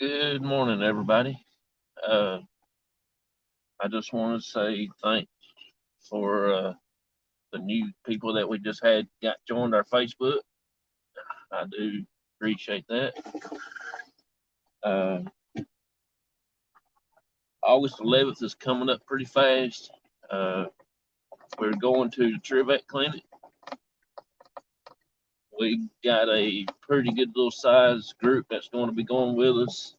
Good morning, everybody. Uh, I just want to say thanks for the new people that we just had got joined our Facebook. I do appreciate that. Uh, August 11th is coming up pretty fast. Uh, we're going to the Trivet Clinic. We got a pretty good little size group that's going to be going with us.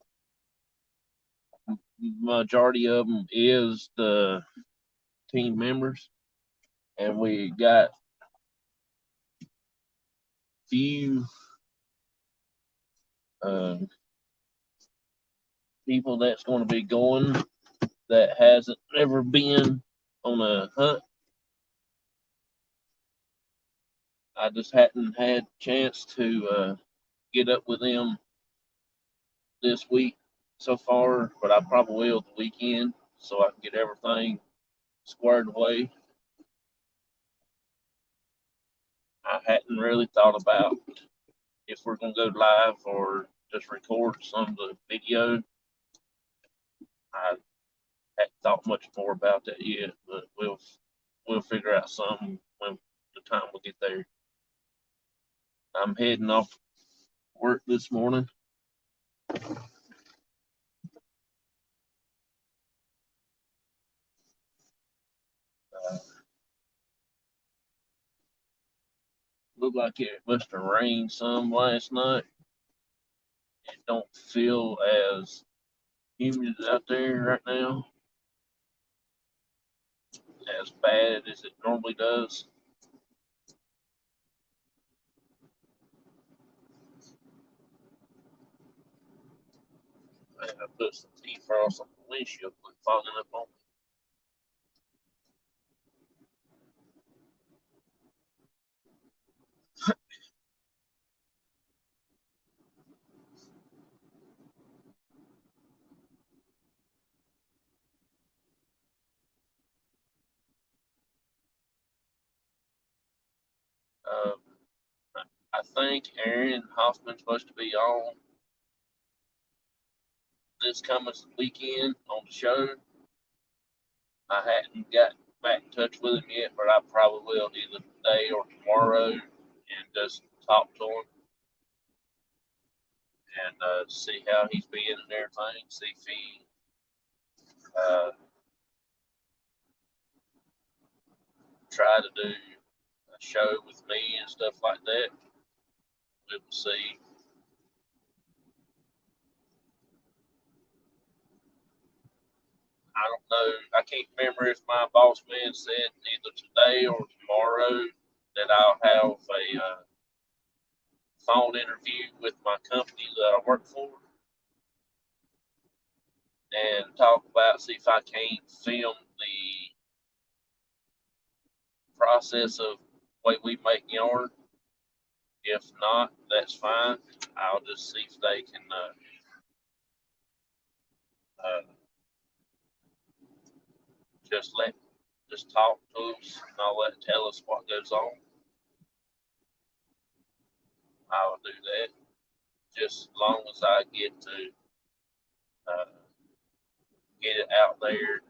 Majority of them is the team members, and we got few uh, people that's going to be going that hasn't ever been on a hunt. I just hadn't had a chance to get up with them this week so far, but I probably will the weekend so I can get everything squared away. I hadn't really thought about if we're going to go live or just record some of the video. I hadn't thought much more about that yet, but we'll figure out something when the time we get there. I'm heading off work this morning. Uh, Looked like it must have rained some last night. It don't feel as humid out there right now, as bad as it normally does. I put some defrost on the windshield, quit fogging up on me. Uh, I think Aaron Hoffman's supposed to be on this coming weekend on the show. I hadn't got back in touch with him yet, but I probably will either today or tomorrow and just talk to him and see how he's been and everything. See if he uh, try to do a show with me and stuff like that. We will see. I don't know. I can't remember if my boss man said either today or tomorrow that I'll have a phone interview with my company that I work for and talk about see if I can't film the process of way we make yarn. If not, that's fine. I'll just see if they can uh, just let just talk to us and all that, tell us what goes on. I will do that just as long as I get to uh, get it out there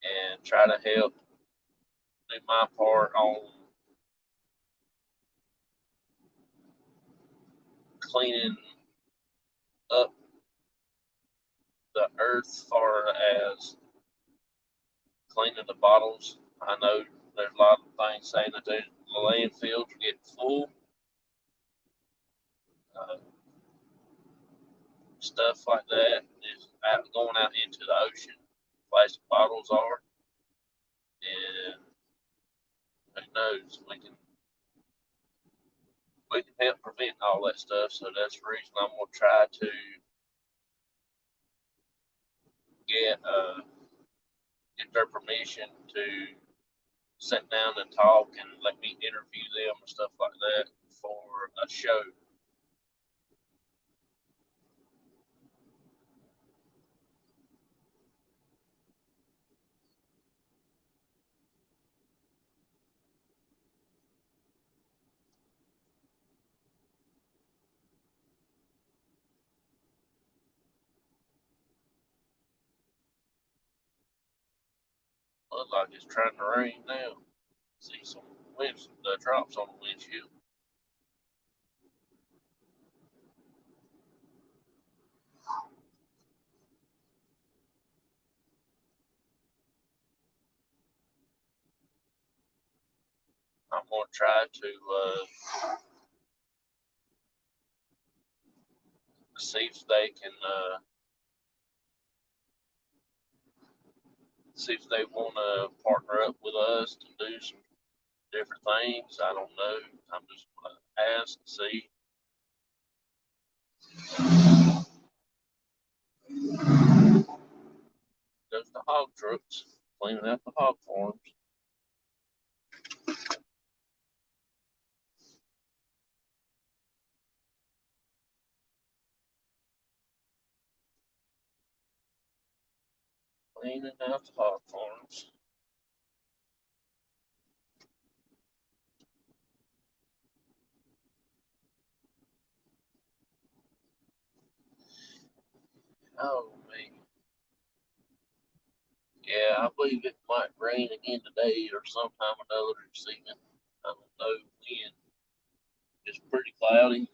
and try to help do my part on cleaning up the earth as far as cleaning the bottles. I know there's a lot of things saying that the landfills are getting full. Uh, Stuff like that is going out into the ocean. Plastic bottles are, and who knows? We can help prevent all that stuff. So that's the reason I'm gonna try to get get their permission to sit down and talk and let me interview them and stuff like that for a show. Look like it's trying to rain now. See some winds, the drops on the windshield. I'm gonna try to see if they can see if they want to partner up with us to do some different things. I don't know. I'm just gonna ask and see. Goes the hog trucks cleaning out the hog farms. Cleaning out the hog farms. Oh man. Yeah, I believe it might rain again today or sometime another this evening. I don't know when. It's pretty cloudy.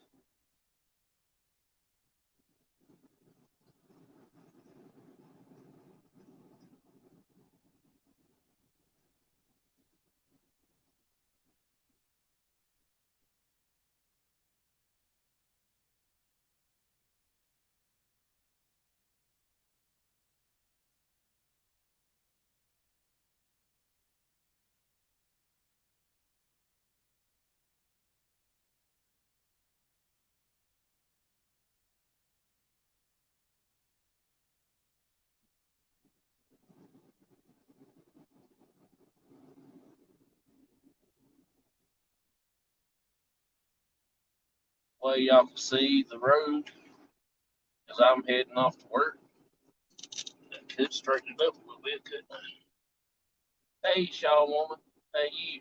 Well, y'all can see the road as I'm heading off to work. I could straighten it up a little bit, couldn't I? Hey, Shaw woman. Hey, you.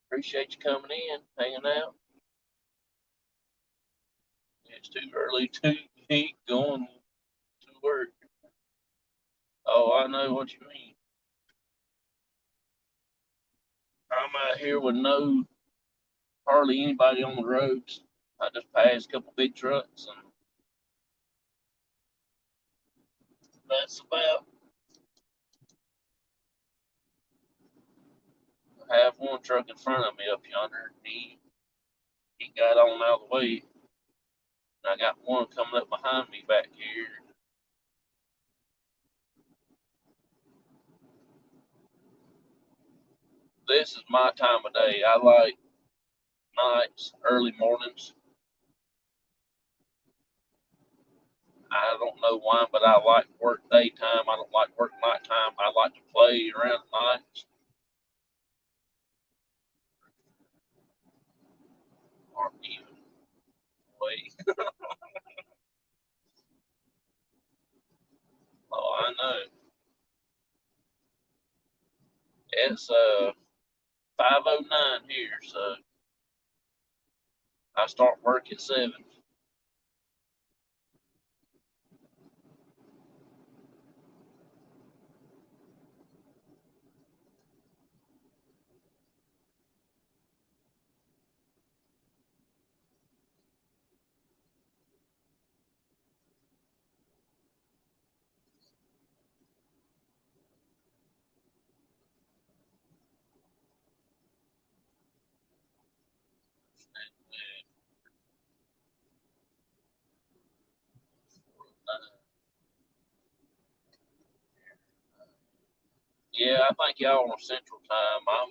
Appreciate you coming in, hanging out. It's too early to be going to work. Oh, I know what you mean. I'm out here with no hardly anybody on the roads. I just passed a couple big trucks, and that's about. I have one truck in front of me up yonder. He got on out of the way. And I got one coming up behind me back here. This is my time of day. I like nights, early mornings. I don't know why, but I like work daytime. I don't like work nighttime. I like to play around nights or even play. Oh, I know. It's 5:09 here, so I start work at 7. Yeah, I think y'all on Central Time.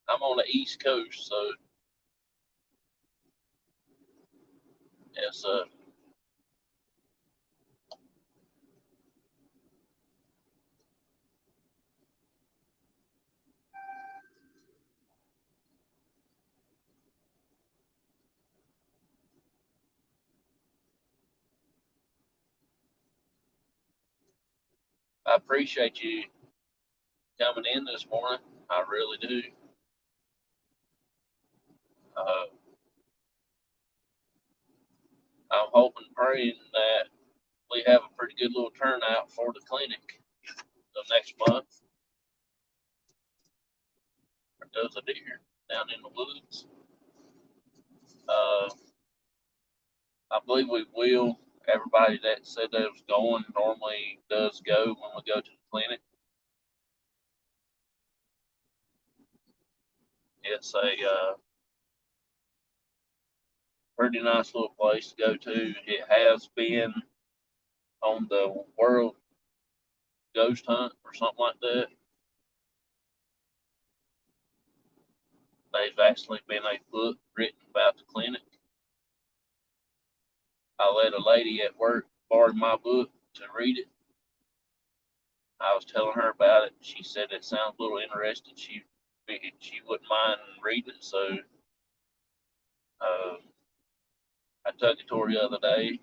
I'm on the East Coast, so it's I appreciate you coming in this morning. I really do. Uh, I'm hoping, praying that we have a pretty good little turnout for the clinic. the next month or does a deer down in the woods. Uh, I believe we will. Everybody that said they was going normally does go when we go to the clinic. It's a pretty nice little place to go to. It has been on the World Ghost Hunt or something like that. There's actually been a book written about the clinic. I let a lady at work borrow my book to read it. I was telling her about it. She said it sounds a little interesting. She wouldn't mind reading it, so uh, I took it to her the other day.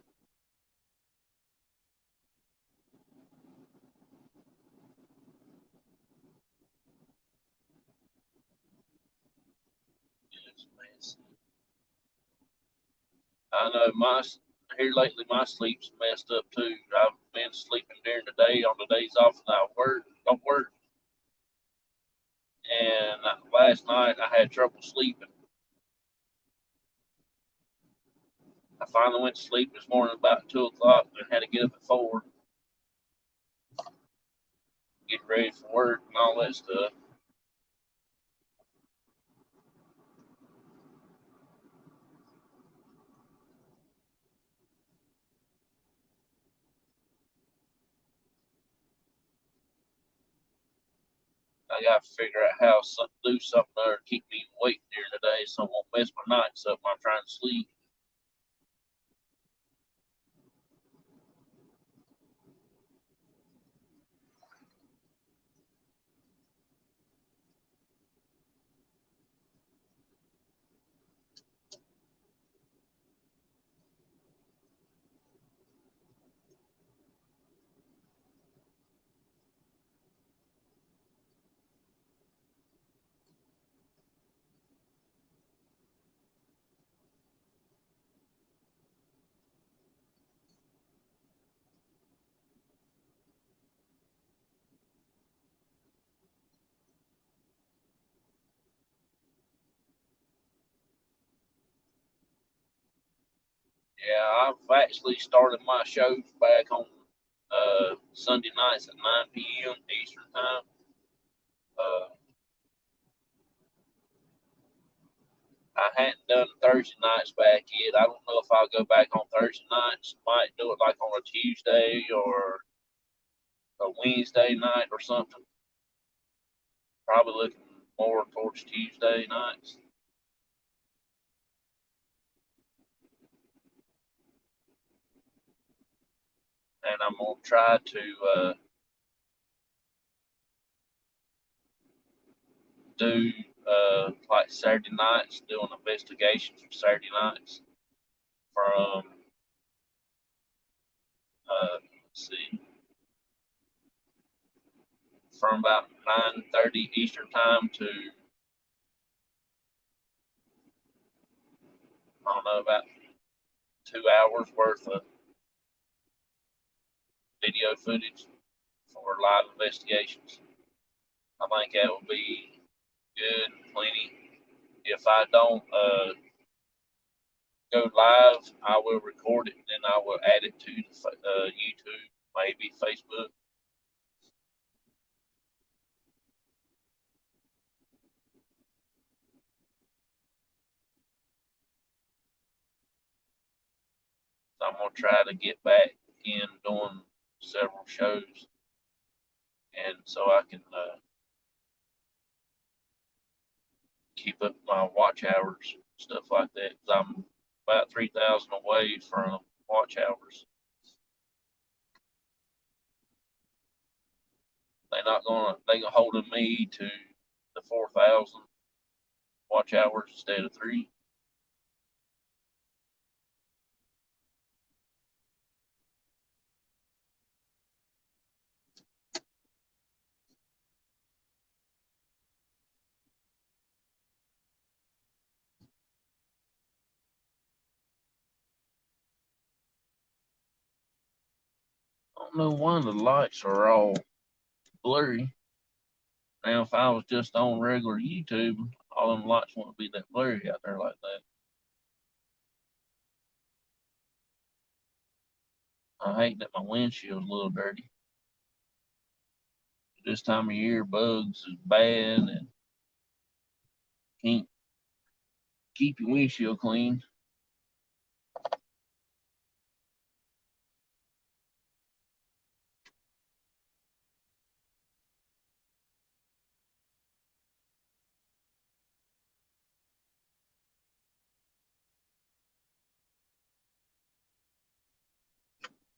I know my here lately my sleep's messed up too. I've been sleeping during the day on the days off that I work don't work, and last night I had trouble sleeping. I finally went to sleep this morning about 2 o'clock and had to get up at 4, get ready for work and all that stuff. I got to figure out how to do something there to keep me awake during the day so I won't mess my nights up when I'm trying to sleep. Yeah, I've actually started my shows back on Sunday nights at 9 p.m. Eastern time. Uh, I hadn't done Thursday nights back yet. I don't know if I'll go back on Thursday nights. Might do it like on a Tuesday or a Wednesday night or something. Probably looking more towards Tuesday nights. And I'm gonna try to do like Saturday nights, doing investigations for Saturday nights from let's see, from about 9:30 Eastern time to I don't know about 2 hours worth of video footage for live investigations. I think that will be good, plenty. If I don't go live, I will record it and then I will add it to YouTube, maybe Facebook. So I'm gonna try to get back in doing several shows, and so I can keep up my watch hours, stuff like that. Cause I'm about 3,000 away from watch hours. They gonna holding me to the 4,000 watch hours instead of three. I don't know why the lights are all blurry. Now, if I was just on regular YouTube, all them lights wouldn't be that blurry out there like that. I hate that my windshield's a little dirty. This time of year, bugs is bad and can't keep your windshield clean.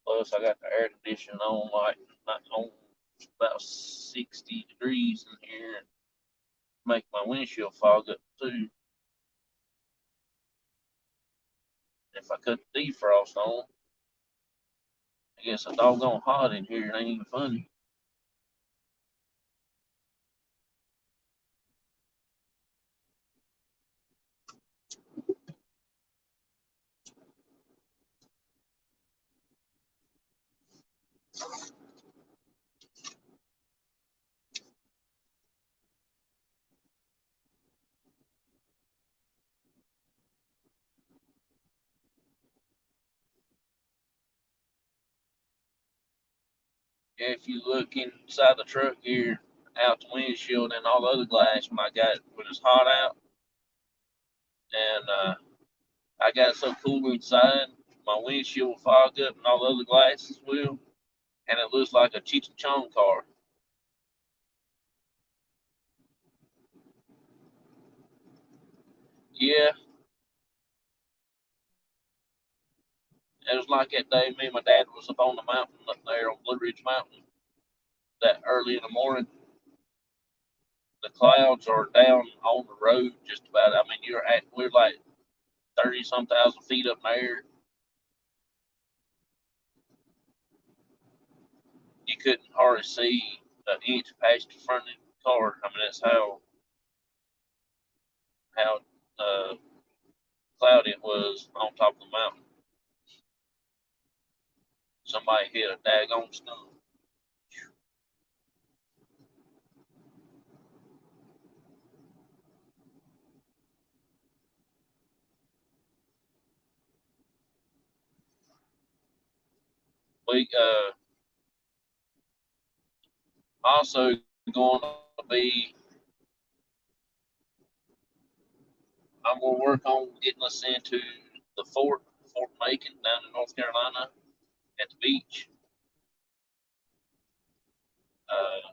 Plus, I got the air conditioning on, like not on about 60 degrees in here, and make my windshield fog up too. If I cut the defrost on, I guess it's doggone hot in here. It ain't even funny. If you look inside the truck here, out the windshield and all the other glass, when I got when it's hot out, and I got it so cool inside, my windshield will fog up and all the other glasses will, and it looks like a Cheech and Chong car. Yeah, it was like that day me and my dad was up on the mountain up there on Blue Ridge Mountain that early in the morning. The clouds are down on the road just about. I mean, we're like 30 some thousand feet up in the air. You couldn't hardly see an inch past the front of the car. I mean, that's how uh, cloudy it was on top of the mountain. Somebody hit a daggone stone. We also going to be. I'm going to work on getting us into the Fort Macon down in North Carolina at the beach. Uh,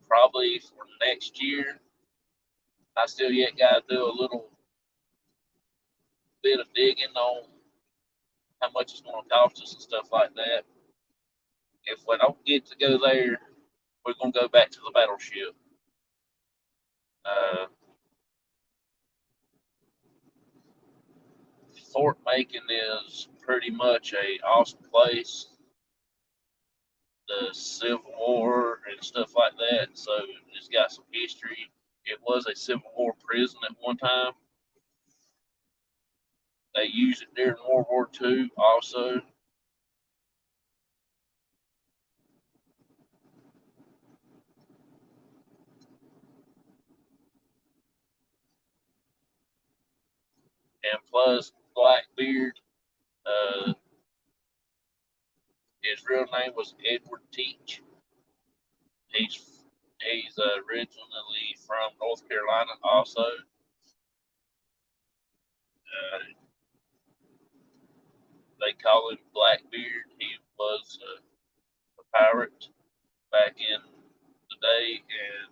Probably for next year. I still yet got to do a little bit of digging on how much it's going to cost us and stuff like that. If we don't get to go there, we're going to go back to the battleship. Uh, Fort Macon is pretty much a awesome place. The Civil War and stuff like that, so it's got some history. It was a Civil War prison at one time. They used it during World War II also. And plus, Blackbeard, uh, his real name was Edward Teach. He's originally from North Carolina also. They call him Blackbeard. He was a pirate back in the day, and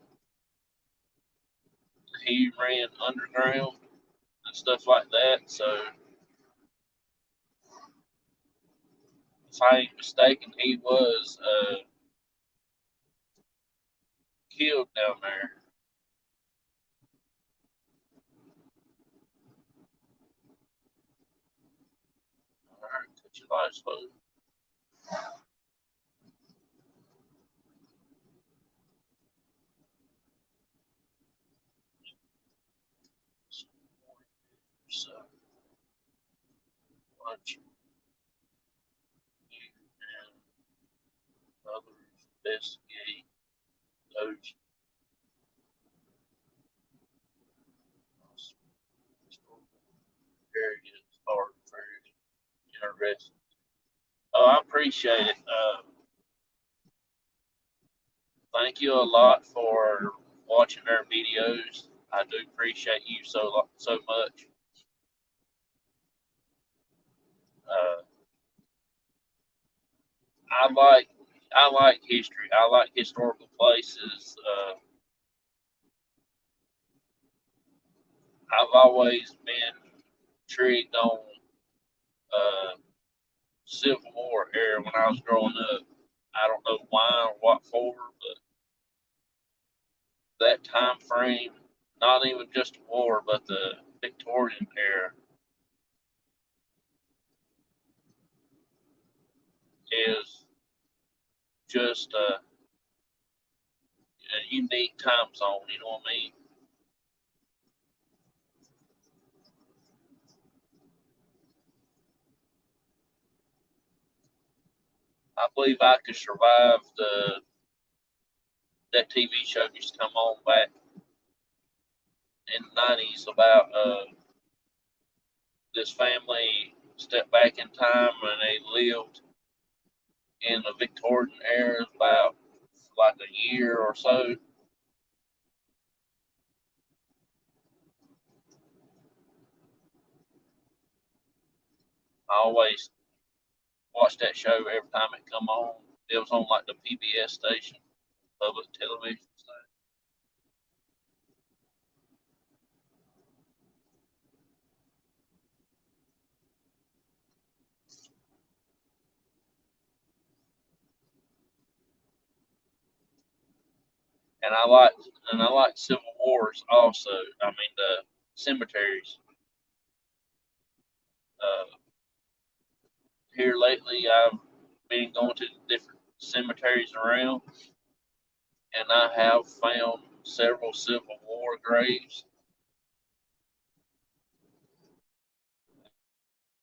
he ran underground and stuff like that. So, if I ain't mistaken, he was killed down there. All right, cut your lights low. So, watch. interesting. Oh, I appreciate it. Thank you a lot for watching our videos. I do appreciate you so much. Uh, I like I like history. I like historical places. I've always been intrigued on uh, Civil War era when I was growing up. I don't know why or what for, but that time frame, not even just war, but the Victorian era is just a unique time zone. You know what I mean? I believe I could survive the that TV show used to come on back in the 90s about this family stepped back in time and they lived in the Victorian era about like a year or so. I always watched that show every time it come on. It was on like the PBS station, public television station. And I like Civil Wars also. I mean the cemeteries. Uh, Here lately, I've been going to different cemeteries around, and I have found several Civil War graves.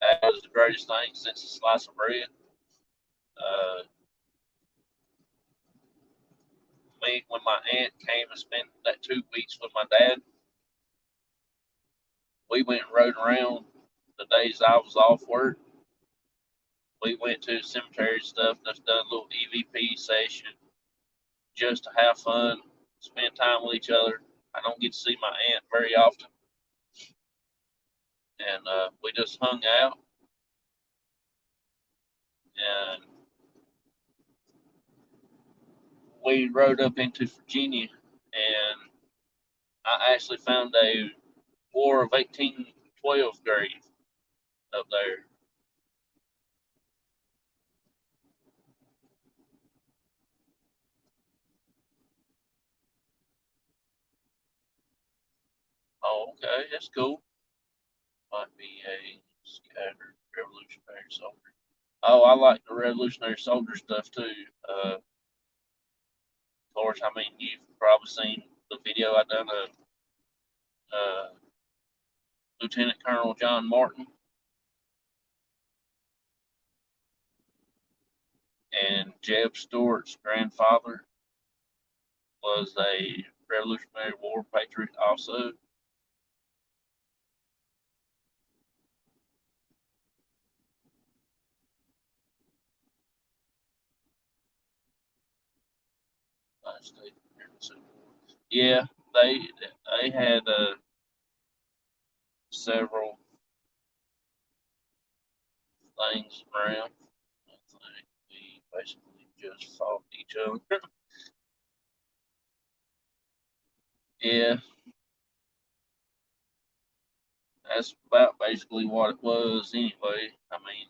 That was the greatest thing since a slice of bread. Uh, Me, when my aunt came and spent that 2 weeks with my dad, we went and rode around the days I was off work. We went to the cemetery and stuff, just done a little EVP session just to have fun, spend time with each other. I don't get to see my aunt very often, and we just hung out and we rode up into Virginia, and I actually found a War of 1812 grave up there. Oh, okay, that's cool. Might be a scattered Revolutionary Soldier. Oh, I like the Revolutionary Soldier stuff too. Of course, I mean you've probably seen the video I done of uh, Lieutenant Colonel John Martin and Jeb Stuart's grandfather was a Revolutionary War patriot also. Yeah, they had several things around. I think we basically just fought each other. Yeah, that's about basically what it was anyway. I mean,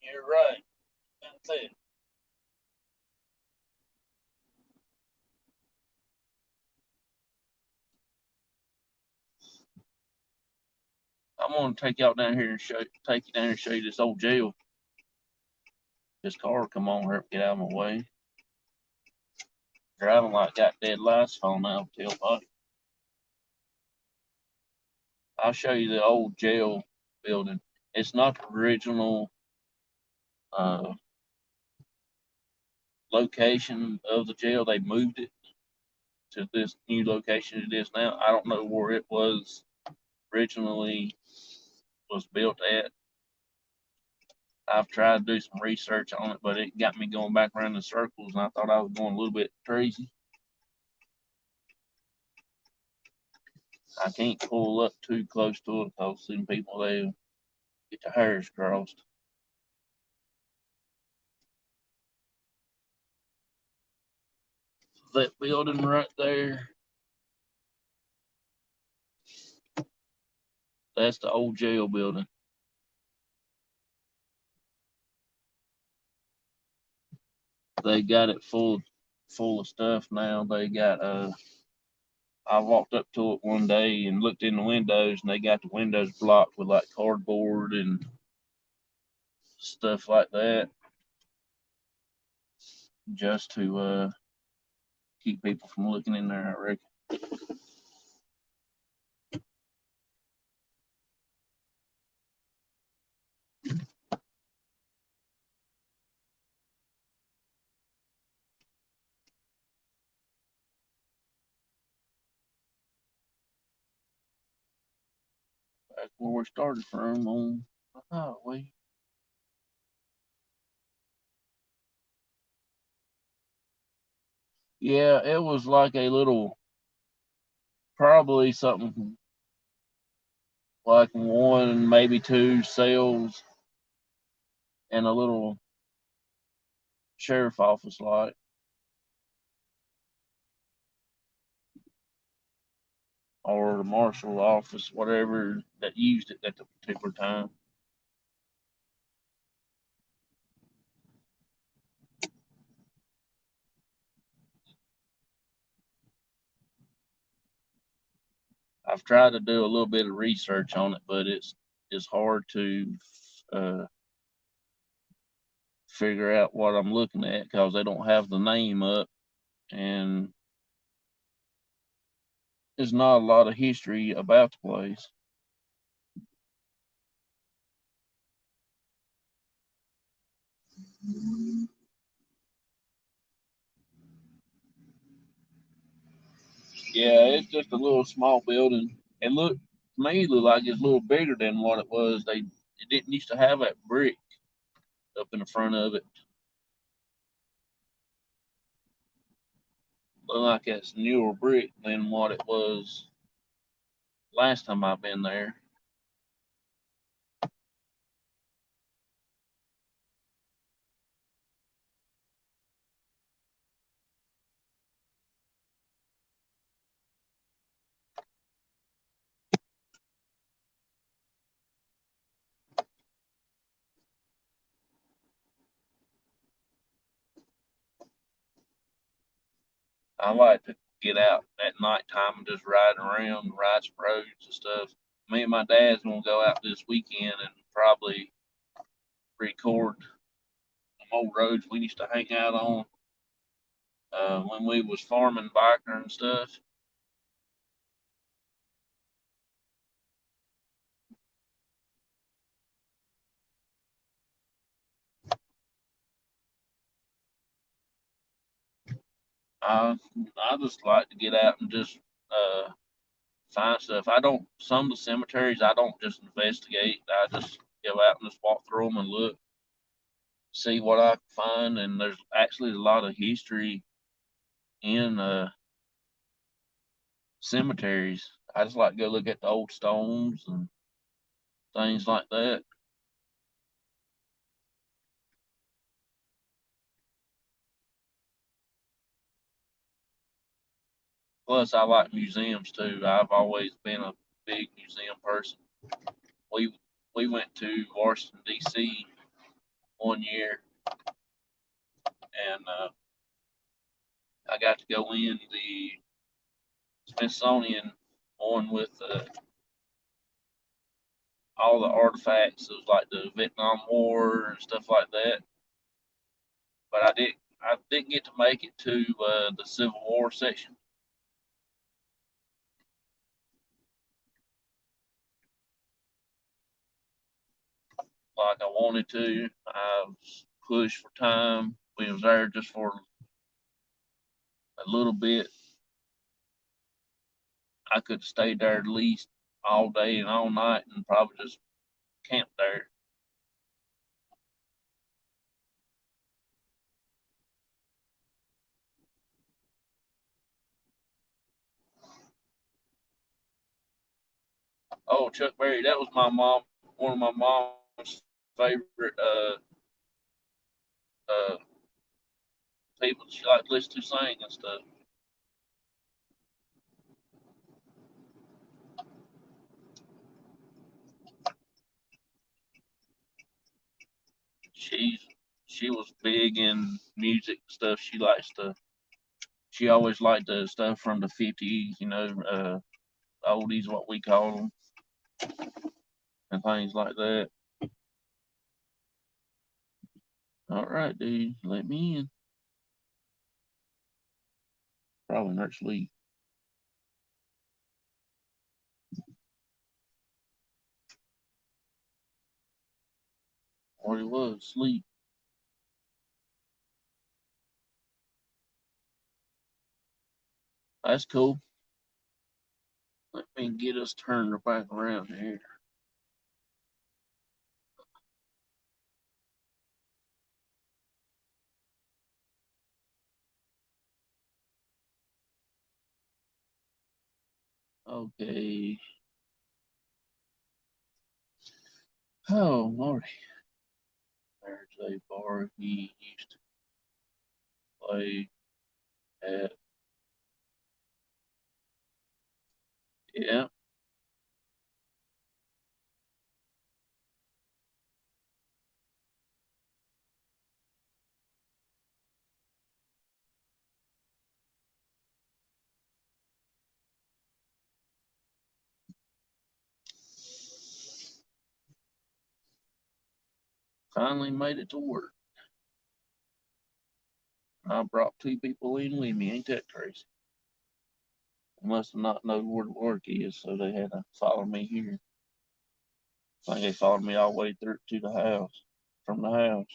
you're right. That's it. I'm gonna take y'all down here and take you down here and show you this old jail. This car come on here, get out of my way. Driving like got dead lights falling out of the tailpipe. I'll show you the old jail building. It's not the original uh, location of the jail. They moved it to this new location it is now. I don't know where it was originally was built at. I've tried to do some research on it, but it got me going back around in circles, and I thought I was going a little bit crazy. I can't pull up too close to it because some people they get their hairs crossed. That building right there, that's the old jail building. They got it full of stuff now. They got I walked up to it one day and looked in the windows, and they got the windows blocked with like cardboard and stuff like that, just to keep people from looking in there, I reckon. That's where we started from on the highway. Yeah, it was like a little, probably something like one, maybe two cells and a little sheriff office like, or the marshal office, whatever that used it at the particular time. I've tried to do a little bit of research on it, but it's hard to uh, figure out what I'm looking at because they don't have the name up, and there's not a lot of history about the place. Yeah, it's just a little small building. It looked to me looked like it's a little bigger than what it was. They it didn't used to have that brick up in the front of it. Looked like it's newer brick than what it was last time I've been there. I like to get out at nighttime and just ride around, ride some roads and stuff. Me and my dad's gonna go out this weekend and probably record some old roads we used to hang out on when we was farming biker and stuff. I I just like to get out and just find stuff. I don't some of the cemeteries I don't just investigate. I just go out and just walk through them and look, see what I can find. And there's actually a lot of history in cemeteries. I just like to go look at the old stones and things like that. Plus, I like museums too. I've always been a big museum person. We we went to Washington D.C. one year, and I got to go in the Smithsonian on with all the artifacts of like the Vietnam War and stuff like that. But I didn't get to make it to the Civil War section. like I wanted to. I was pushed for time. We was there just for a little bit. I could have stayed there at least all day and all night and probably just camped there. Oh, Chuck Berry, that was my mom, one of my mom's favorite uh people she liked to listen to sing and stuff. She's she was big in music stuff. She always liked the stuff from the 50s, oldies, what we call them, and things like that. All right, dude, let me in. Probably not sleep. Or he was sleep. That's cool. Let me get us turned back around here. Okay. Oh, Lordy. There's a bar he used to play at. Yeah, finally made it to work. I brought two people in with me. Ain't that crazy? They must have not known where the work is, so they had to follow me here. I think they followed me all the way through to the house, from the house.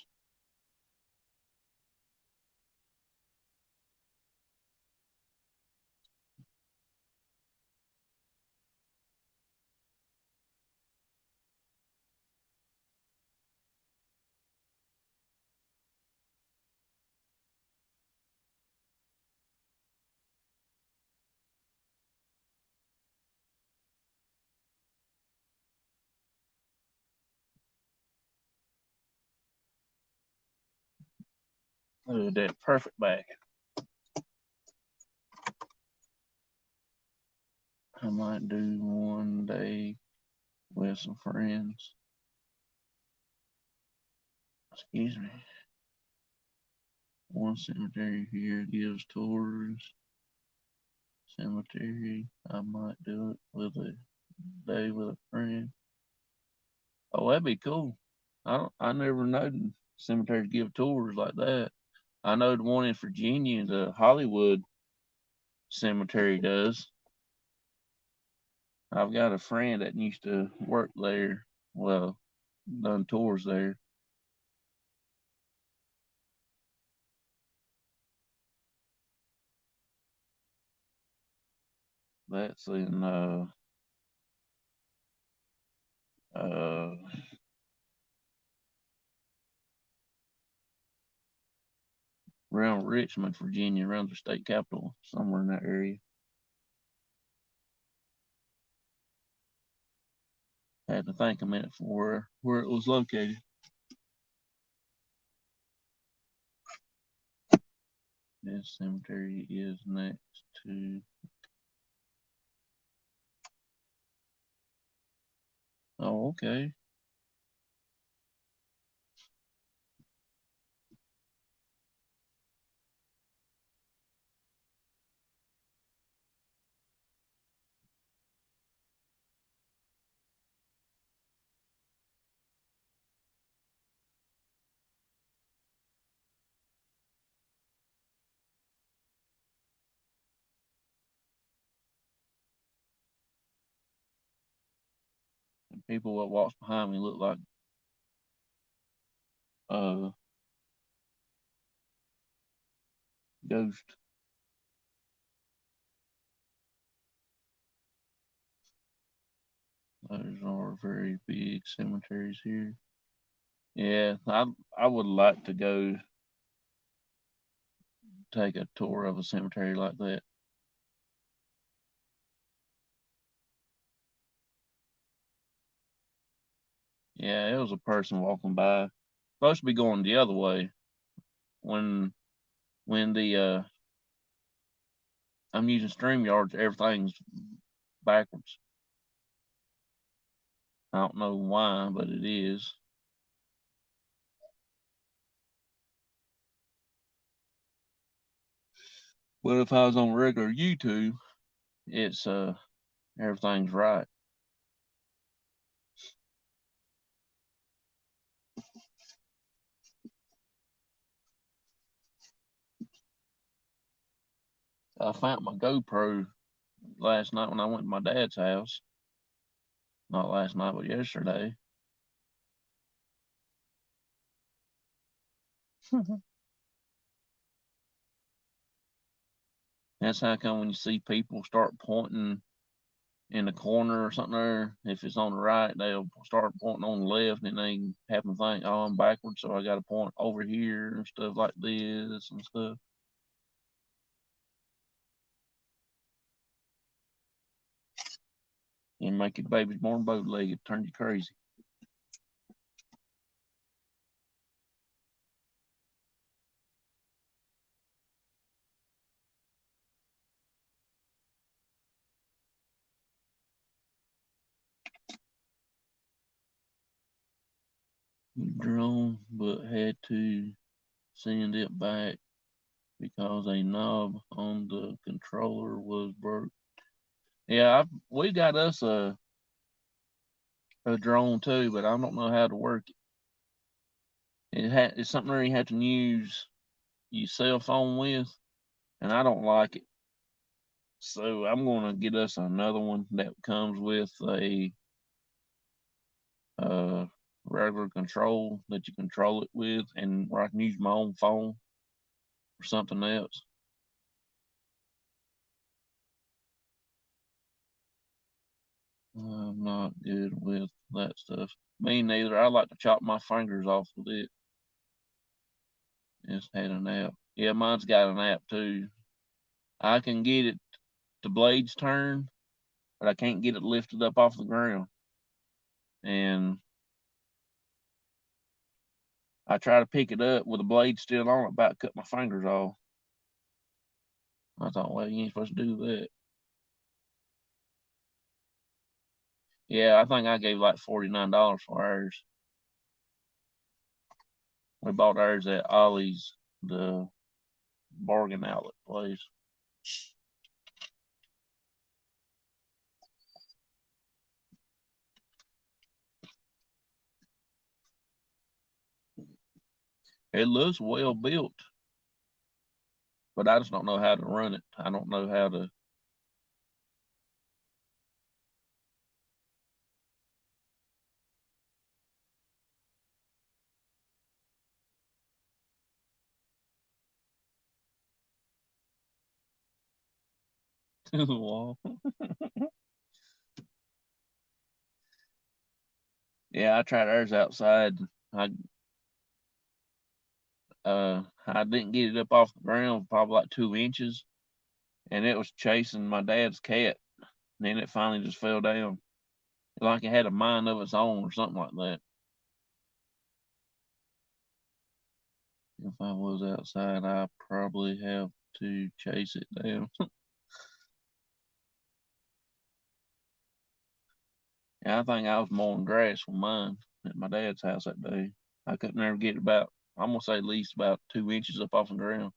Look at that perfect bag. I might do one day with some friends. Excuse me. One cemetery here gives tours. Cemetery. I might do it with a day with a friend. Oh, that'd be cool. I never known cemeteries give tours like that. I know the one in Virginia, the Hollywood Cemetery does. I've got a friend that used to work there. Well, done tours there. That's in uh around Richmond, Virginia, around the state capital, somewhere in that area. Had to think a minute for where it was located. This cemetery is next to. Oh, okay. And people what walks behind me look like uh ghost. Those are very big cemeteries here. Yeah, I would like to go take a tour of a cemetery like that. Yeah, it was a person walking by. Supposed to be going the other way. When when the I'm using StreamYards, everything's backwards. I don't know why, but it is. But if I was on regular YouTube, it's everything's right. I found my GoPro last night when I went to my dad's house. Not last night, but yesterday. That's how come when you see people start pointing in the corner or something there, if it's on the right, they'll start pointing on the left and they have them think, oh, I'm backwards, so I got to point over here and stuff like this and stuff. And make your babies born bow legged, turn you crazy. Drone, but had to send it back because a knob on the controller was broke. Yeah, we got us a drone too, but I don't know how to work it. It's something where you have to use your cell phone with, and I don't like it. So I'm gonna get us another one that comes with a uh regular control that you control it with, and where I can use my own phone or something else. I'm not good with that stuff. Me neither. I like to chop my fingers off with it. It's had an app. Yeah, mine's got an app too. I can get it the blades turn, but I can't get it lifted up off the ground. And I try to pick it up with the blade still on it, about to cut my fingers off. I thought, well, you ain't supposed to do that. Yeah, I think I gave like $49 for ours. We bought ours at Ollie's, the bargain outlet place. It looks well built, but I just don't know how to run it. I don't know how to. To the wall. Yeah, I tried ours outside. I I didn't get it up off the ground, probably like 2 inches, and it was chasing my dad's cat. And then it finally just fell down, like it had a mind of its own or something like that. If I was outside, I probably have to chase it down. Yeah, I think I was mowing grass with mine at my dad's house that day. I couldn't ever get it about, I'm gonna say at least about 2 inches up off the ground.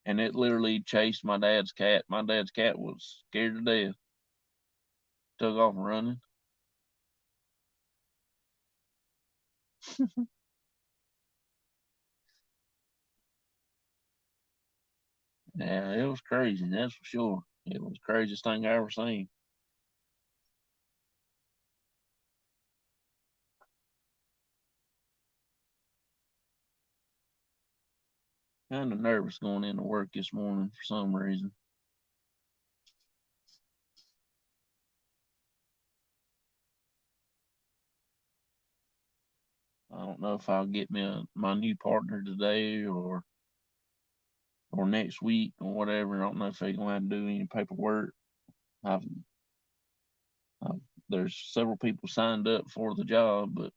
And it literally chased my dad's cat. My dad's cat was scared to death. Took off running. Yeah, it was crazy, that's for sure. It was the craziest thing I ever seen. Kind of nervous going into work this morning for some reason. I don't know if I'll get my new partner today or next week or whatever. I don't know if they're going to have to do any paperwork. I've, I've there's several people signed up for the job, but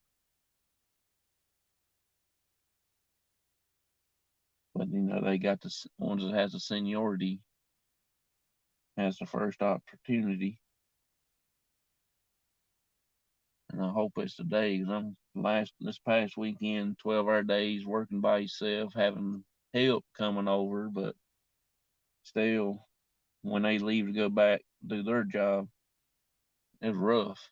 they got the ones that has the seniority has the first opportunity, and I hope it's today because I'm this past weekend 12-hour days working by yourself, having help coming over, but still when they leave to go back do their job, it's rough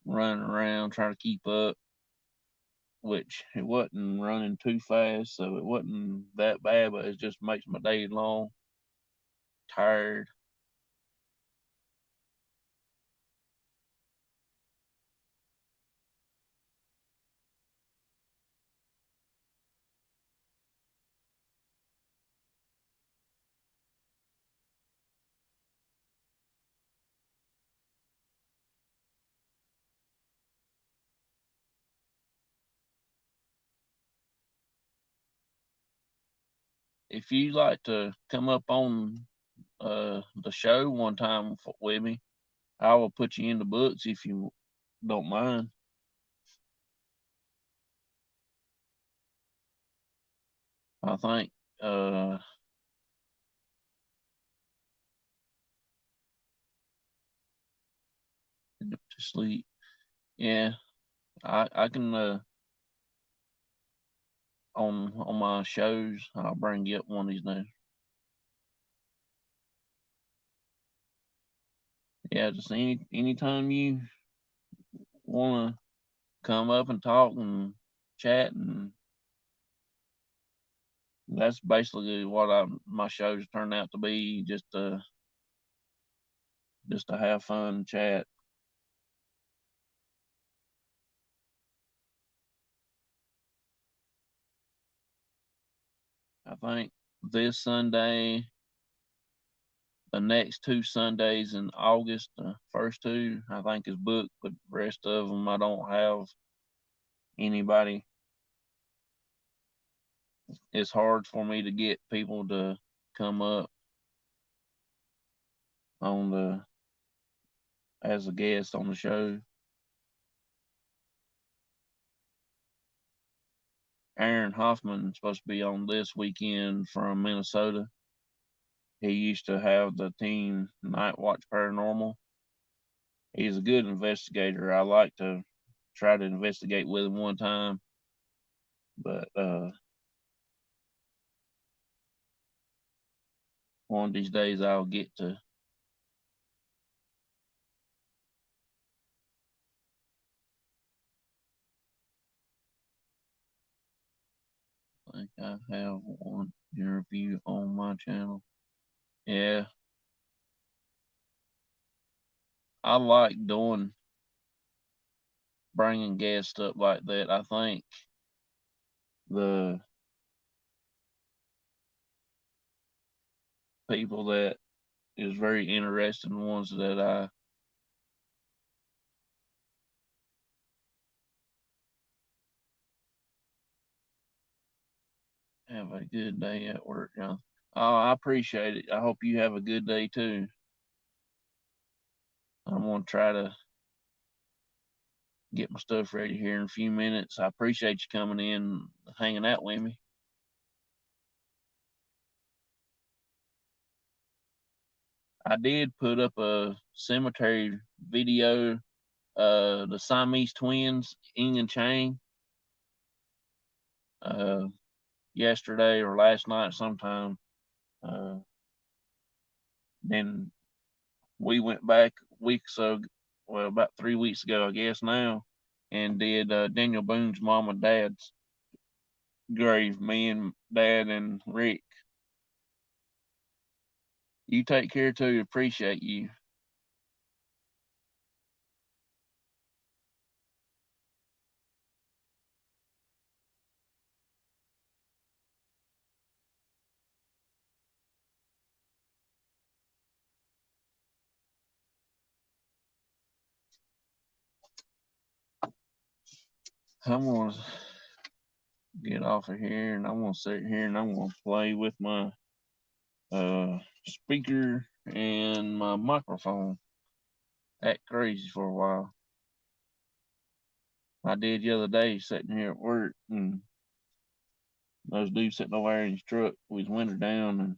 running around trying to keep up, which it wasn't running too fast, so it wasn't that bad, but it just makes my day long, tired. If you like to come up on the show one time with me, I will put you in the books if you don't mind. I think uh, to sleep. Yeah, I can on my shows. I'll bring you up one of these days. Yeah, just anytime you want to come up and talk and chat, and that's basically what my shows turn out to be. Just to have fun and chat. I think this Sunday, the next two Sundays in August, the first two, I think is booked, but the rest of them I don't have anybody. It's hard for me to get people to come up on the as a guest on the show. Aaron Hoffman is supposed to be on this weekend from Minnesota. He used to have the team Night Watch Paranormal. He's a good investigator. I like to try to investigate with him one time, but one of these days I'll get to. I think I have one interview on my channel. Yeah, I like doing bringing guests up like that. I think the people that is very interesting ones that I have a good day at work, John. Oh, I appreciate it. I hope you have a good day too. I'm gonna try to get my stuff ready here in a few minutes. I appreciate you coming in, hanging out with me. I did put up a cemetery video, the Siamese twins, Ing and Chang, uh, yesterday or last night sometime. Uh, then we went back weeks ago, well, about 3 weeks ago, I guess now, and did Daniel Boone's mom and dad's grave, me and dad and Rick. You take care too. Appreciate you. I'm gonna get off of here and I'm gonna sit here and I'm gonna play with my speaker and my microphone. Act crazy for a while. I did the other day sitting here at work and those dudes sitting over there in his truck with his window down and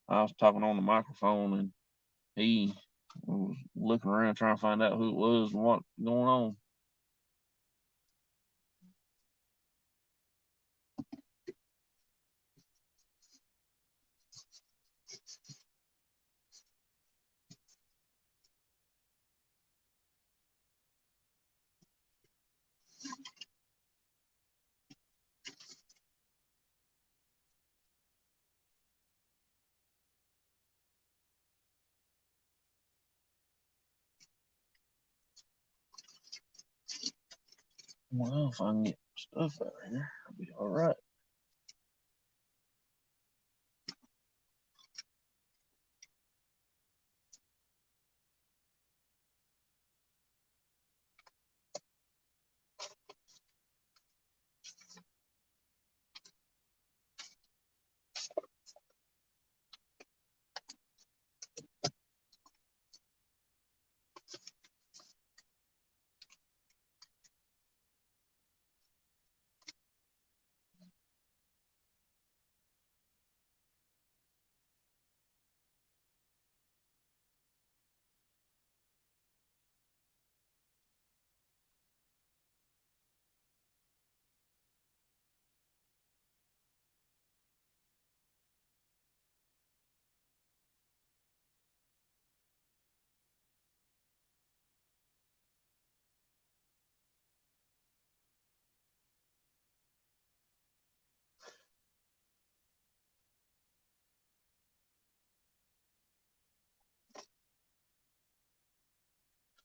I was talking on the microphone and he was looking around trying to find out who it was and what going on. Well, if I can get stuff out of here, I'll be all right.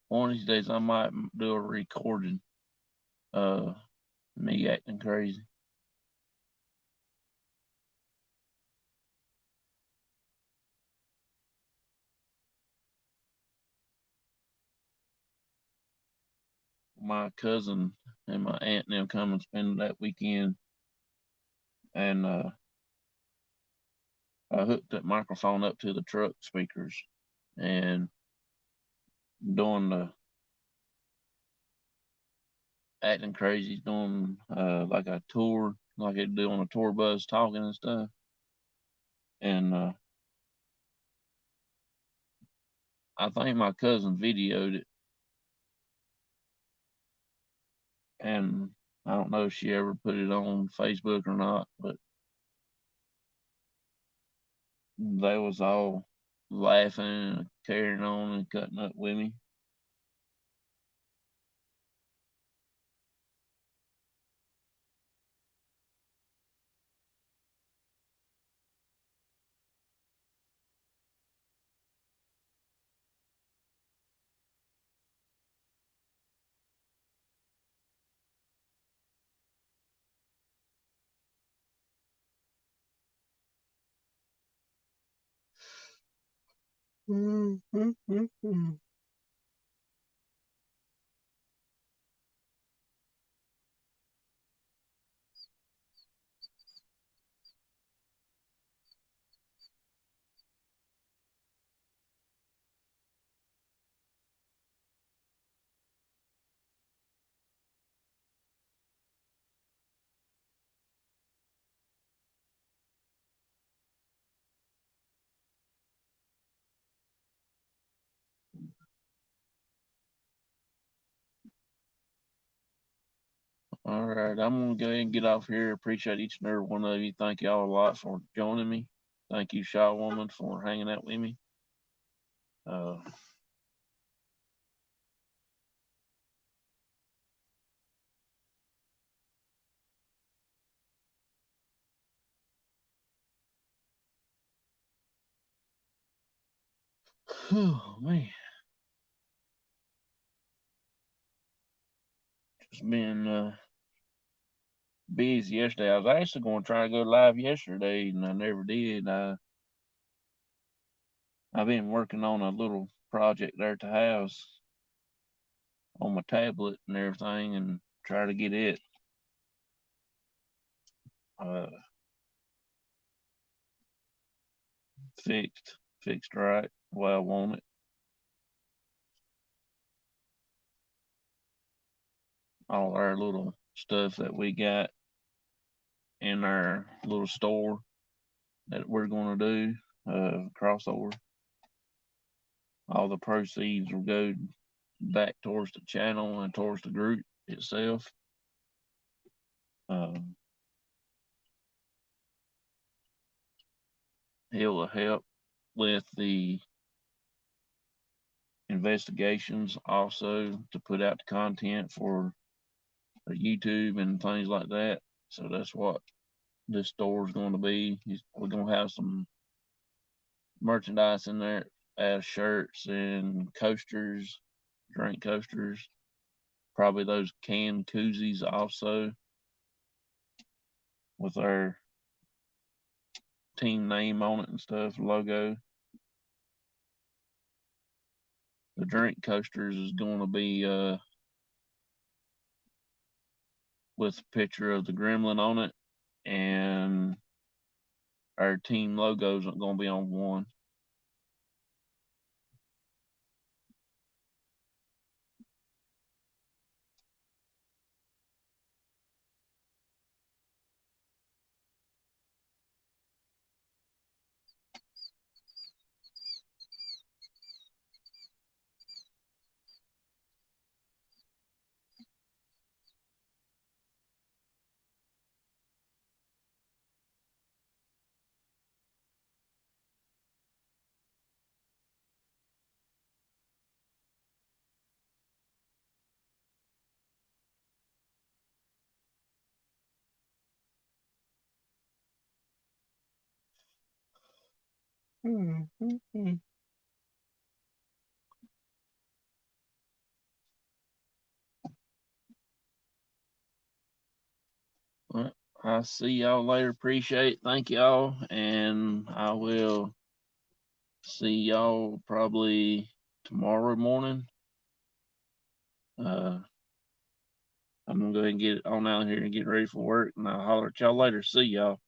One of these days, I might do a recording. Me acting crazy. My cousin and my aunt and them come and spend that weekend, and I hooked that microphone up to the truck speakers and doing the acting crazy, doing like a tour, like they do on a tour bus, talking and stuff. And I think my cousin videoed it, and I don't know if she ever put it on Facebook or not, but they was all laughing and carrying on and cutting up with me. All right, I'm gonna go ahead and get off here. Appreciate each and every one of you. Thank y'all a lot for joining me. Thank you, Shy Woman, for hanging out with me. Uh, oh man, just been busy yesterday. I was actually going to try to go live yesterday, and I never did. I've been working on a little project there at the house on my tablet and everything, and try to get it fixed right the way I want it. All our little stuff that we got in our little store that we're going to do, crossover, all the proceeds will go back towards the channel and towards the group itself. It will help with the investigations also to put out the content for YouTube and things like that. So that's what this store is going to be. We're going to have some merchandise in there as shirts and coasters, drink coasters, probably those canned koozies also with our team name on it and stuff, logo. The drink coasters is going to be with a picture of the gremlin on it, and our team logos are going to be on one. Well, I'll see y'all later. Appreciate it. Thank y'all. And I will see y'all probably tomorrow morning. I'm going to go ahead and get on out here and get ready for work. And I'll holler at y'all later. See y'all.